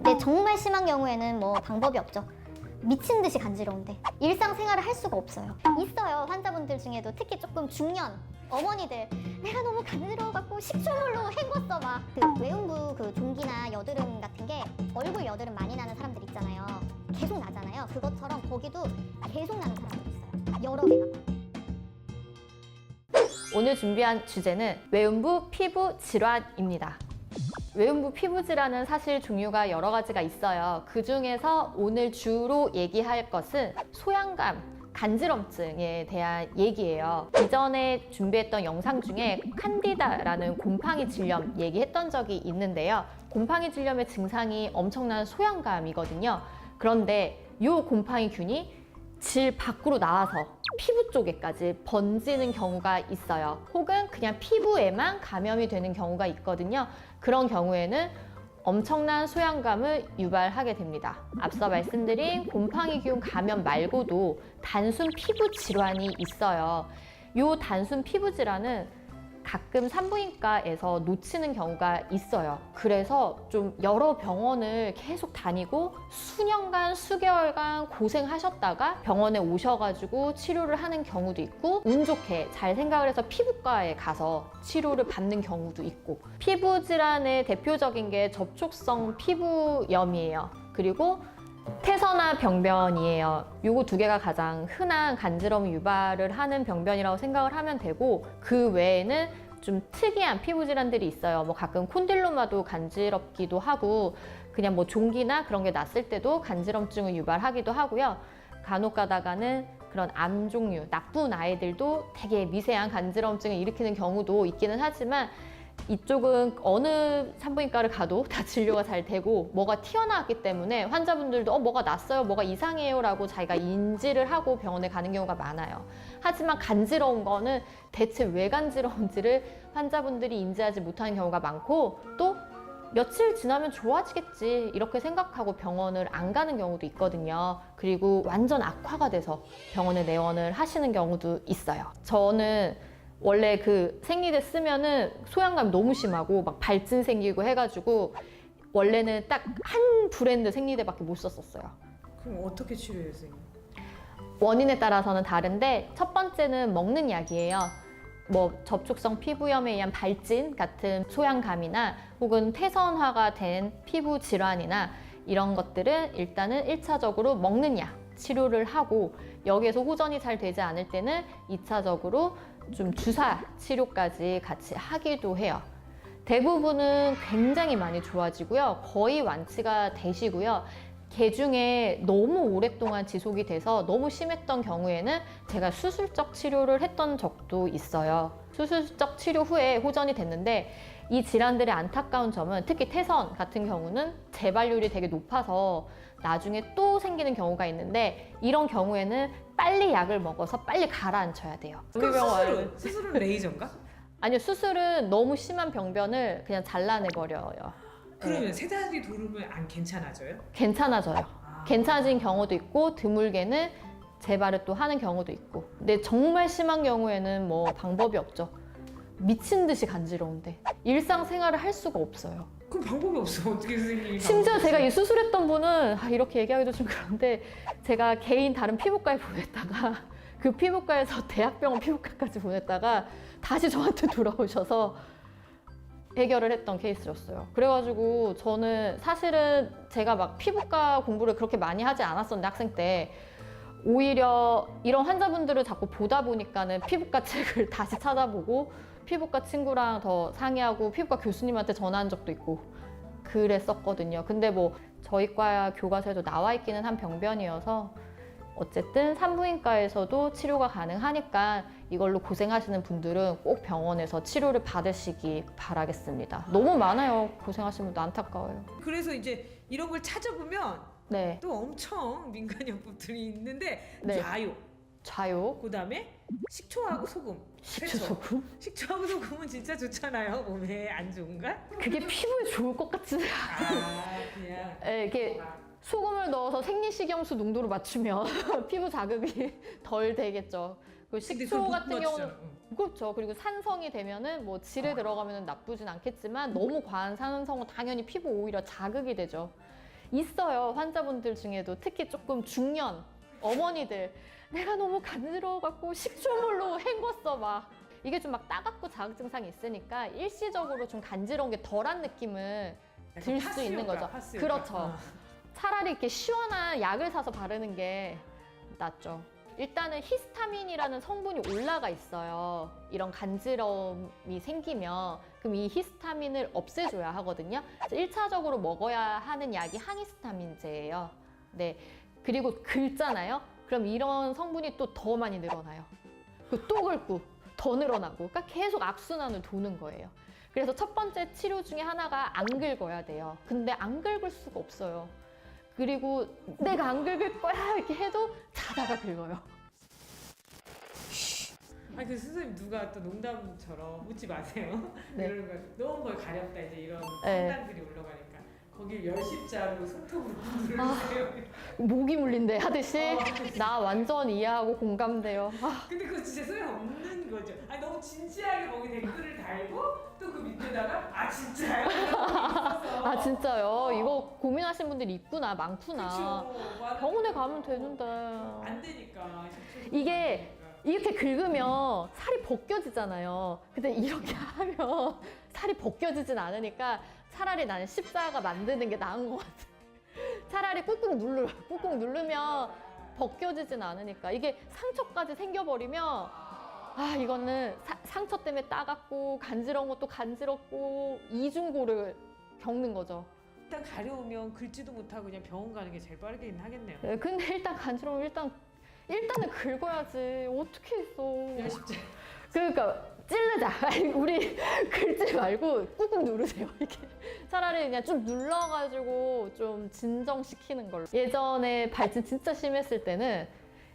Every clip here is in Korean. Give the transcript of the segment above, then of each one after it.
근데 정말 심한 경우에는 뭐 방법이 없죠. 미친 듯이 간지러운데 일상생활을 할 수가 없어요. 있어요. 환자분들 중에도 특히 조금 중년 어머니들, 내가 너무 간지러워갖고 식초물로 헹궜어 막. 그 외음부 그 종기나 여드름 같은 게 얼굴 여드름 많이 나는 사람들 있잖아요. 계속 나잖아요. 그것처럼 거기도 계속 나는 사람들 있어요. 여러 개가. 오늘 준비한 주제는 외음부 피부 질환입니다. 외음부 피부 질환은 사실 종류가 여러 가지가 있어요. 그 중에서 오늘 주로 얘기할 것은 소양감, 간지럼증에 대한 얘기예요. 이전에 준비했던 영상 중에 칸디다라는 곰팡이 질염 얘기했던 적이 있는데요. 곰팡이 질염의 증상이 엄청난 소양감이거든요. 그런데 이 곰팡이균이 질 밖으로 나와서 피부 쪽에까지 번지는 경우가 있어요. 혹은 그냥 피부에만 감염이 되는 경우가 있거든요. 그런 경우에는 엄청난 소양감을 유발하게 됩니다. 앞서 말씀드린 곰팡이균 감염 말고도 단순 피부 질환이 있어요. 이 단순 피부 질환은 가끔 산부인과에서 놓치는 경우가 있어요. 그래서 좀 여러 병원을 계속 다니고 수년간, 수개월간 고생하셨다가 병원에 오셔가지고 치료를 하는 경우도 있고, 운 좋게 잘 생각을 해서 피부과에 가서 치료를 받는 경우도 있고. 피부 질환의 대표적인 게 접촉성 피부염이에요. 그리고 태서나 병변이에요. 요거 두 개가 가장 흔한 간지럼 유발을 하는 병변이라고 생각을 하면 되고, 그 외에는 좀 특이한 피부 질환들이 있어요. 뭐 가끔 콘딜로마도 간지럽기도 하고, 그냥 뭐 종기나 그런 게 났을 때도 간지럼증을 유발하기도 하고요. 간혹 가다가는 그런 암 종류, 나쁜 아이들도 되게 미세한 간지럼증을 일으키는 경우도 있기는 하지만, 이쪽은 어느 산부인과를 가도 다 진료가 잘 되고 뭐가 튀어나왔기 때문에 환자분들도 뭐가 났어요, 뭐가 이상해요 라고 자기가 인지를 하고 병원에 가는 경우가 많아요. 하지만 간지러운 거는 대체 왜 간지러운지를 환자분들이 인지하지 못하는 경우가 많고, 또 며칠 지나면 좋아지겠지 이렇게 생각하고 병원을 안 가는 경우도 있거든요. 그리고 완전 악화가 돼서 병원에 내원을 하시는 경우도 있어요. 저는 원래 그 생리대 쓰면은 소양감이 너무 심하고 막 발진 생기고 해가지고 원래는 딱 한 브랜드 생리대밖에 못 썼었어요. 그럼 어떻게 치료해요, 선생님? 원인에 따라서는 다른데, 첫 번째는 먹는 약이에요. 뭐 접촉성 피부염에 의한 발진 같은 소양감이나 혹은 태선화가 된 피부 질환이나 이런 것들은 일단은 1차적으로 먹는 약 치료를 하고, 여기에서 호전이 잘 되지 않을 때는 2차적으로 좀 주사 치료까지 같이 하기도 해요. 대부분은 굉장히 많이 좋아지고요. 거의 완치가 되시고요. 개 중에 너무 오랫동안 지속이 돼서 너무 심했던 경우에는 제가 수술적 치료를 했던 적도 있어요. 수술적 치료 후에 호전이 됐는데, 이 질환들의 안타까운 점은 특히 태선 같은 경우는 재발률이 되게 높아서 나중에 또 생기는 경우가 있는데, 이런 경우에는 빨리 약을 먹어서 빨리 가라앉혀야 돼요. 그럼 수술은 레이저인가? 아니요, 수술은 너무 심한 병변을 그냥 잘라내버려요. 그러면 세 달이 돌으면 안 괜찮아져요? 괜찮아져요. 괜찮아진 경우도 있고, 드물게는 재발을 또 하는 경우도 있고. 근데 정말 심한 경우에는 뭐 방법이 없죠. 미친 듯이 간지러운데 일상생활을 할 수가 없어요. 그럼 방법이 없어. 어떻게 선생님이? 심지어 제가 이 수술했던 분은 이렇게 얘기하기도 좀 그런데, 제가 개인 다른 피부과에 보냈다가 그 피부과에서 대학병원 피부과까지 보냈다가 다시 저한테 돌아오셔서 해결을 했던 케이스였어요. 그래가지고 저는 사실은 제가 막 피부과 공부를 그렇게 많이 하지 않았었는데, 학생 때 오히려 이런 환자분들을 자꾸 보다 보니까는 피부과 책을 다시 찾아보고 피부과 친구랑 더 상의하고 피부과 교수님한테 전화한 적도 있고 그랬었거든요. 근데 뭐 저희 과 교과서에도 나와 있기는 한 병변이어서 어쨌든 산부인과에서도 치료가 가능하니까 이걸로 고생하시는 분들은 꼭 병원에서 치료를 받으시기 바라겠습니다. 너무 많아요. 고생하시는 분도 안타까워요. 그래서 이제 이런 걸 찾아보면 네. 또 엄청 민간요법들이 있는데, 네. 좌욕, 그다음에 식초하고 소금. 식초소금? 식초하고 소금은 진짜 좋잖아요. 몸에 안 좋은가? 그게 피부에 좋을 것 같지. 그냥. 네, 이렇게 소금을 넣어서 생리식염수 농도를 맞추면 피부 자극이 덜 되겠죠. 그리고 식초 같은 경우는 그렇죠. 그리고 산성이 되면은 뭐 질에 들어가면은 나쁘진 않겠지만, 너무 과한 산성은 당연히 피부 오히려 자극이 되죠. 있어요. 환자분들 중에도 특히 조금 중년 어머니들 내가 너무 간지러워갖고 식초물로 헹궜어 막. 이게 좀 막 따갑고 자극 증상이 있으니까 일시적으로 좀 간지러운 게 덜한 느낌을 들 수 있는 거죠. 파스요가. 그렇죠. 차라리 이렇게 시원한 약을 사서 바르는 게 낫죠. 일단은 히스타민이라는 성분이 올라가 있어요. 이런 간지러움이 생기면 그럼 이 히스타민을 없애줘야 하거든요. 1차적으로 먹어야 하는 약이 항히스타민제예요. 네. 그리고 긁잖아요. 그럼 이런 성분이 또 더 많이 늘어나요. 또 긁고 더 늘어나고 그러니까 계속 악순환을 도는 거예요. 그래서 첫 번째 치료 중에 하나가 안 긁어야 돼요. 근데 안 긁을 수가 없어요. 그리고 내가 안 긁을 거야 이렇게 해도 자다가 긁어요. 아니 그 선생님 누가 또 농담처럼 묻지 마세요. 네. 이러는 거 너무 뭘 가렵다 이제 이런 네. 상담들이 올라가니까 거기 열십자로 손톱으로 누르세요. 목이 물린대 하듯이 어. 나 완전 이해하고 공감돼요. 근데 그거 진짜 소용 없는 거죠. 아니 너무 진지하게 거기 댓글을 달고 또 그 밑에다가 아 진짜요? 아 진짜요? 이거 고민하시는 분들이 있구나 많구나. 그쵸. 병원에 가면 되는데 안 되니까. 이게 이렇게 긁으면 살이 벗겨지잖아요. 근데 이렇게 하면 살이 벗겨지진 않으니까 차라리 나는 십자가 만드는 게 나은 것 같아. 차라리 꾹꾹 누르면 벗겨지진 않으니까. 이게 상처까지 생겨버리면 아 이거는 상처 때문에 따갑고 간지러운 것도 간지럽고 이중고를 겪는 거죠. 일단 가려우면 긁지도 못하고 그냥 병원 가는 게 제일 빠르긴 하겠네요. 네, 근데 일단 간지러우면 일단은 긁어야지. 어떻게 했어. 열십자. 그러니까 찌르자. 아니, 우리 긁지 말고 꾹꾹 누르세요. 이렇게 차라리 그냥 좀 눌러가지고 좀 진정시키는 걸로. 예전에 발진 진짜 심했을 때는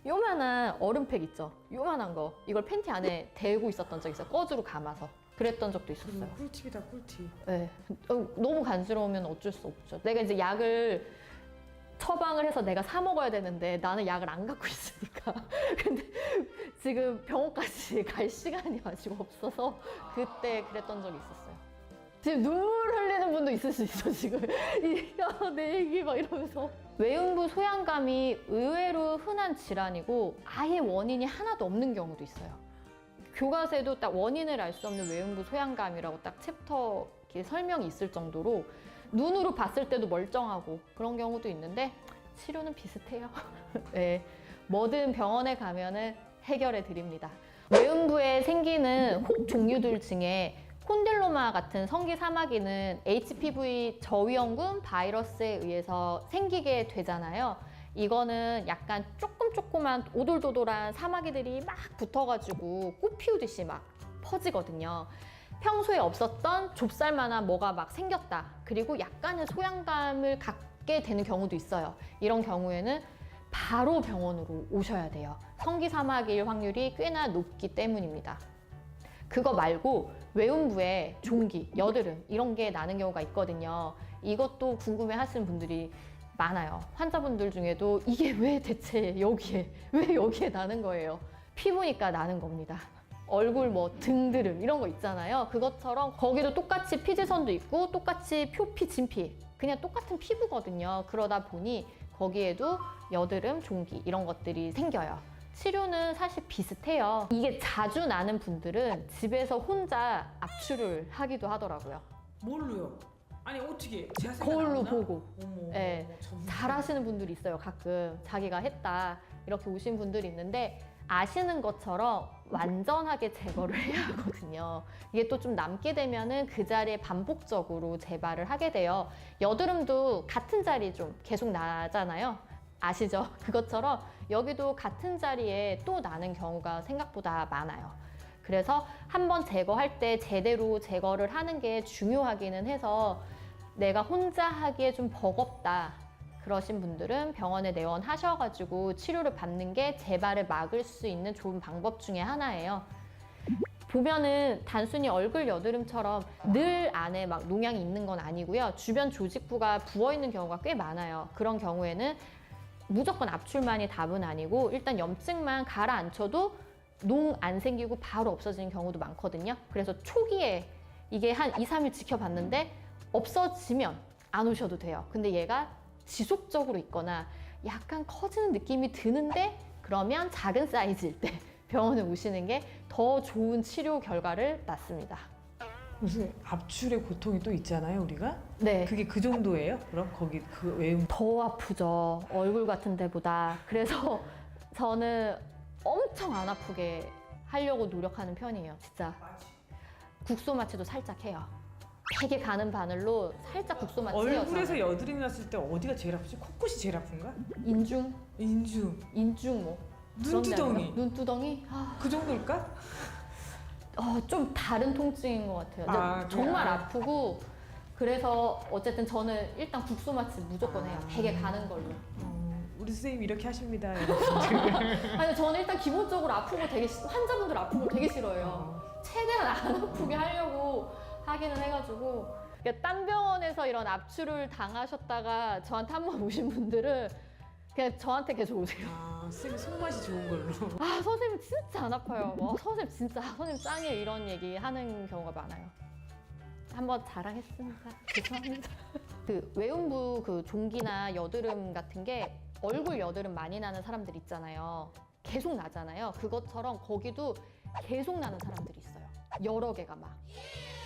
요만한 얼음팩 있죠. 요만한 거 이걸 팬티 안에 대고 있었던 적이 있어요. 꺼즈로 감아서 그랬던 적도 있었어요. 꿀팁이다 꿀팁. 네. 너무 간지러우면 어쩔 수 없죠. 내가 이제 약을 처방을 해서 내가 사 먹어야 되는데 나는 약을 안 갖고 있으니까. 근데 지금 병원까지 갈 시간이 아직 없어서 그때 그랬던 적이 있었어요. 지금 눈물 흘리는 분도 있을 수 있어 지금. 내 얘기 막 이러면서. 외음부 소양감이 의외로 흔한 질환이고 아예 원인이 하나도 없는 경우도 있어요. 교과서에도 딱 원인을 알 수 없는 외음부 소양감이라고 딱 챕터 이렇게 설명이 있을 정도로 눈으로 봤을 때도 멀쩡하고 그런 경우도 있는데 치료는 비슷해요. 네, 뭐든 병원에 가면은 해결해 드립니다. 외음부에 생기는 혹 종류들 중에 콘딜로마 같은 성기 사마귀는 HPV 저위험군 바이러스에 의해서 생기게 되잖아요. 이거는 약간 조그만 오돌도돌한 사마귀들이 막 붙어가지고 꽃 피우듯이 막 퍼지거든요. 평소에 없었던 좁쌀만한 뭐가 막 생겼다. 그리고 약간의 소양감을 갖게 되는 경우도 있어요. 이런 경우에는 바로 병원으로 오셔야 돼요. 성기 사마귀일 확률이 꽤나 높기 때문입니다. 그거 말고 외음부에 종기, 여드름 이런 게 나는 경우가 있거든요. 이것도 궁금해 하시는 분들이 많아요. 환자분들 중에도 이게 왜 대체 왜 여기에 나는 거예요? 피부니까 나는 겁니다. 얼굴 뭐 등드름 이런 거 있잖아요. 그것처럼 거기도 똑같이 피지선도 있고 똑같이 표피, 진피 그냥 똑같은 피부거든요. 그러다 보니 거기에도 여드름, 종기 이런 것들이 생겨요. 치료는 사실 비슷해요. 이게 자주 나는 분들은 집에서 혼자 압출을 하기도 하더라고요. 뭘로요? 아니 어떻게? 자세가 거울로 나오나? 보고. 어머. 네, 전문. 잘하시는 분들이 있어요. 가끔 자기가 했다 이렇게 오신 분들이 있는데 아시는 것처럼 완전하게 제거를 해야 하거든요. 이게 또 좀 남게 되면은 그 자리에 반복적으로 재발을 하게 돼요. 여드름도 같은 자리 좀 계속 나잖아요. 아시죠? 그것처럼 여기도 같은 자리에 또 나는 경우가 생각보다 많아요. 그래서 한번 제거할 때 제대로 제거를 하는 게 중요하기는 해서 내가 혼자 하기에 좀 버겁다 그러신 분들은 병원에 내원하셔가지고 치료를 받는 게 재발을 막을 수 있는 좋은 방법 중에 하나예요. 보면은 단순히 얼굴 여드름처럼 늘 안에 막 농양이 있는 건 아니고요. 주변 조직부가 부어있는 경우가 꽤 많아요. 그런 경우에는 무조건 압출만이 답은 아니고 일단 염증만 가라앉혀도 농 안 생기고 바로 없어지는 경우도 많거든요. 그래서 초기에 이게 한 2, 3일 지켜봤는데 없어지면 안 오셔도 돼요. 근데 얘가 지속적으로 있거나 약간 커지는 느낌이 드는데 그러면 작은 사이즈일 때 병원에 오시는 게 더 좋은 치료 결과를 낳습니다. 무슨 압출의 고통이 또 있잖아요, 우리가? 네. 그게 그 정도예요? 그럼 거기 그 외음 더 아프죠. 얼굴 같은 데보다. 그래서 저는 엄청 안 아프게 하려고 노력하는 편이에요. 진짜. 국소 마취도 살짝 해요. 되게 가는 바늘로 살짝 국소 마취해요. 얼굴에서 여드름이 났을 때 어디가 제일 아프지? 코끝이 제일 아픈가? 인중, 인중, 뭐. 눈두덩이. 눈두덩이? 아, 그 정도일까? 좀 다른 통증인 것 같아요. 아, 정말 그래요? 아프고 그래서 어쨌든 저는 일단 국소 마취 무조건 해요. 되게 가는 걸로. 우리 선생님 이렇게 하십니다, 여러분들. 아니 저는 일단 기본적으로 아픈 거 되게 환자분들 아픈 거 되게 싫어해요. 최대한 안 아프게 하려고 하기는 해가지고 그러니까 딴 병원에서 이런 압출을 당하셨다가 저한테 한 번 오신 분들은 그냥 저한테 계속 오세요. 선생님 손맛이 좋은 걸로. 아 선생님 진짜 안 아파요. 선생님 진짜 선생님 짱이에요. 이런 얘기 하는 경우가 많아요. 한번 자랑했습니다. 죄송합니다. 그 외음부 그 종기나 여드름 같은 게 얼굴 여드름 많이 나는 사람들 있잖아요. 계속 나잖아요. 그것처럼 거기도 계속 나는 사람들이 있어요. 여러 개가 막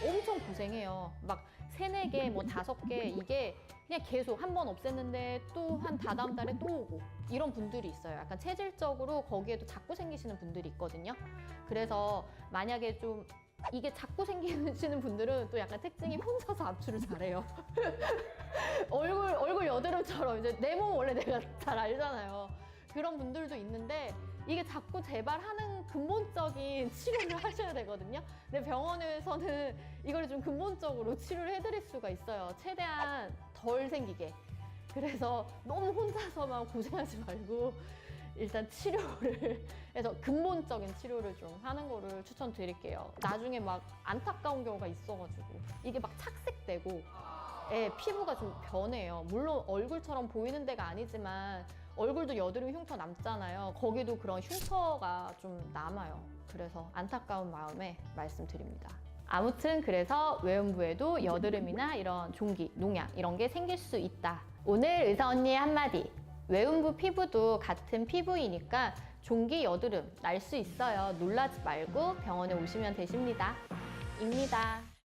엄청 고생해요. 막 3, 4개, 뭐 5개 이게 그냥 계속 한 번 없앴는데 또 한 다다음 달에 또 오고 이런 분들이 있어요. 약간 체질적으로 거기에도 자꾸 생기시는 분들이 있거든요. 그래서 만약에 좀 이게 자꾸 생기시는 분들은 또 약간 특징이 혼자서 압출을 잘해요. 얼굴 여드름처럼 이제 내 몸 원래 내가 잘 알잖아요. 그런 분들도 있는데 이게 자꾸 재발하는 근본적인 치료를 하셔야 되거든요. 근데 병원에서는 이걸 좀 근본적으로 치료를 해드릴 수가 있어요. 최대한 덜 생기게. 그래서 너무 혼자서만 고생하지 말고 일단 치료를 해서 근본적인 치료를 좀 하는 거를 추천드릴게요. 나중에 막 안타까운 경우가 있어가지고 이게 막 착색되고 피부가 좀 변해요. 물론 얼굴처럼 보이는 데가 아니지만 얼굴도 여드름 흉터 남잖아요. 거기도 그런 흉터가 좀 남아요. 그래서 안타까운 마음에 말씀드립니다. 아무튼 그래서 외음부에도 여드름이나 이런 종기, 농약 이런 게 생길 수 있다. 오늘 의사 언니의 한마디. 외음부 피부도 같은 피부이니까 종기, 여드름 날 수 있어요. 놀라지 말고 병원에 오시면 되십니다. 입니다.